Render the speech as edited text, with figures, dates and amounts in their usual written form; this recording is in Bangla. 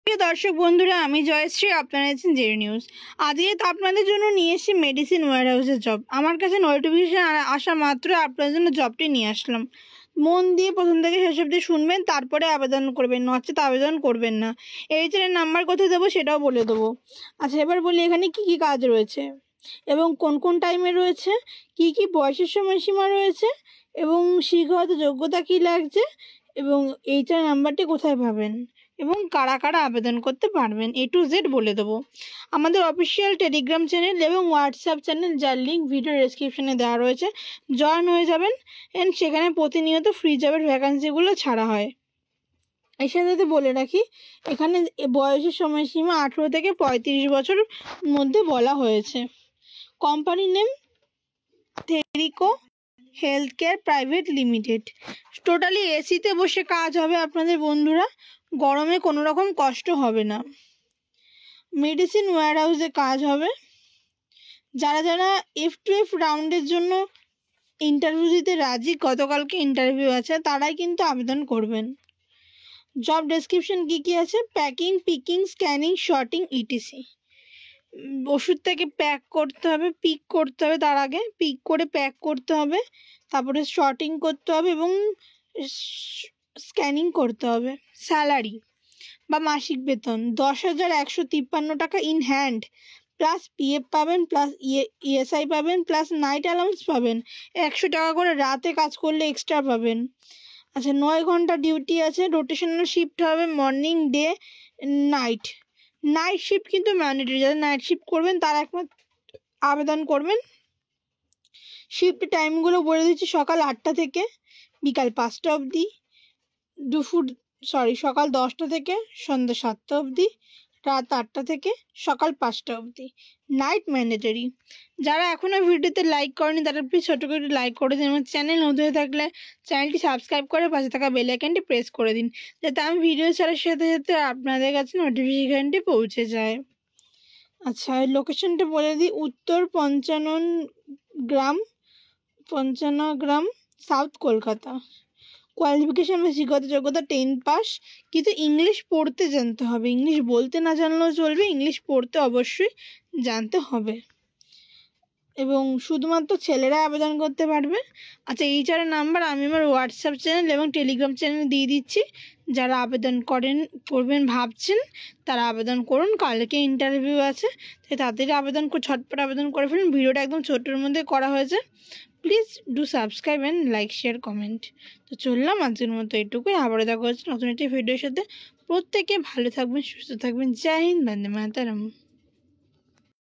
প্রিয় দর্শক বন্ধুরা, আমি জয়শ্রী, আপনারা আছেন জেরি নিউজ। আজকে তো আপনাদের জন্য নিয়ে এসেছি মেডিসিন ওয়্যারহাউসের জব। আমার কাছে নোটিফিকেশান আসা মাত্র আপনাদের জন্য জবটি নিয়ে আসলাম। মন দিয়ে প্রথম থেকে শেষ অবধি শুনবেন, তারপরে আবেদন করবেন, নচেত আবেদন করবেন না। এইচআর নাম্বার কোথায় দেবো সেটাও বলে দেবো। আচ্ছা, এবার বলি এখানে কি কি কাজ রয়েছে এবং কোন কোন টাইমে রয়েছে, কি কি বয়সের সময়সীমা রয়েছে এবং শিক্ষাগত যোগ্যতা কী লাগছে এবং এইচআর নাম্বারটি কোথায় পাবেন এবং কারা কারা আবেদন করতে পারবেন, A to Z বলে দেবো। আমাদের অফিসিয়াল টেলিগ্রাম চ্যানেল এবং হোয়াটসঅ্যাপ চ্যানেল, যার লিঙ্ক ভিডিও ডেসক্রিপশানে দেওয়া রয়েছে, জয়েন হয়ে যাবেন। অ্যান্ড সেখানে প্রতিনিয়ত ফ্রি জবের ভ্যাকান্সিগুলো ছাড়া হয়। এর সাথে বলে রাখি, এখানে বয়সের সময়সীমা 18 থেকে 35 বছর মধ্যে বলা হয়েছে। কোম্পানির name Therico health care private limited. Totally এসিতে বসে কাজ হবে আপনাদের বন্ধুরা, গরমে কোনো রকম কষ্ট হবে না। মেডিসিন ওয়্যারহাউসে কাজ হবে। যারা যারা F2F রাউন্ডের জন্য ইন্টারভিউ দিতে রাজি, গতকালকে ইন্টারভিউ আছে, তারাই কিন্তু আবেদন করবেন। জব ডেসক্রিপশন কী কী আছে: packing, picking, scanning, sorting, ETC. ওষুধ থেকে প্যাক করতে হবে, পিক করতে হবে, তার আগে পিক করে প্যাক করতে হবে, তারপরে শর্টিং করতে হবে এবং স্ক্যানিং করতে হবে। স্যালারি বা মাসিক বেতন 10,153 টাকা ইন হ্যান্ড, প্লাস PF পাবেন, প্লাস ESI পাবেন, প্লাস নাইট অ্যালাউন্স পাবেন। 100 টাকা করে রাতে কাজ করলে এক্সট্রা পাবেন। আচ্ছা, 9 ঘন্টা ডিউটি আছে। রোটেশনাল শিফট হবে, morning, day, night. Night shift কিন্তু ম্যান্ডেটরি, যারা নাইট শিফট করবেন তারা একমাত্র আবেদন করবেন। শিফট টাইমগুলো বলে দিচ্ছি: সকাল 8টা থেকে বিকাল 5টা অবধি, সকাল 10টা থেকে সন্ধ্যা 7টা অবধি, রাত 8টা থেকে সকাল 5টা অবধি। Night mandatory. যারা এখনও ভিডিওতে লাইক করেনি তারা প্লিজ ছোটো করে লাইক করে দিন। আমার চ্যানেল নতুন হয়ে থাকলে চ্যানেলটি সাবস্ক্রাইব করে পাশে থাকা বেল আইকনটি প্রেস করে দিন, যাতে আমি ভিডিও ছাড়ার সাথে সাথে আপনাদের কাছে নোটিফিকেশানটি পৌঁছে যায়। আচ্ছা, লোকেশনটা বলে দিই: উত্তর 55 গ্রাম, সাউথ কলকাতা। কোয়ালিফিকেশান বা শিক্ষাগত যোগ্যতা 10 পাস, কিন্তু ইংলিশ পড়তে জানতে হবে। ইংলিশ বলতে না জানলেও চলবে, ইংলিশ পড়তে অবশ্যই জানতে হবে এবং শুধুমাত্র ছেলেরা আবেদন করতে পারবে। আচ্ছা, এইচআর নাম্বার আমি আমার হোয়াটসঅ্যাপ চ্যানেল এবং টেলিগ্রাম চ্যানেলে দিয়ে দিচ্ছি। যারা আবেদন করবেন ভাবছেন তারা আবেদন করুন। কালকে ইন্টারভিউ আছে, তাই তাড়াতাড়ি ঝটপট আবেদন করে ফেলুন। ভিডিওটা একদম ছোটোর মধ্যে করা হয়েছে। Please do subscribe and like, share, comment. তো চললাম আজকের মতো এটুকুই। আবারও দেখা হচ্ছে নতুন একটি ভিডিওর সাথে। প্রত্যেকে ভালো থাকবেন, সুস্থ থাকবেন। জয় হিন্দ, বন্দে মাতরম।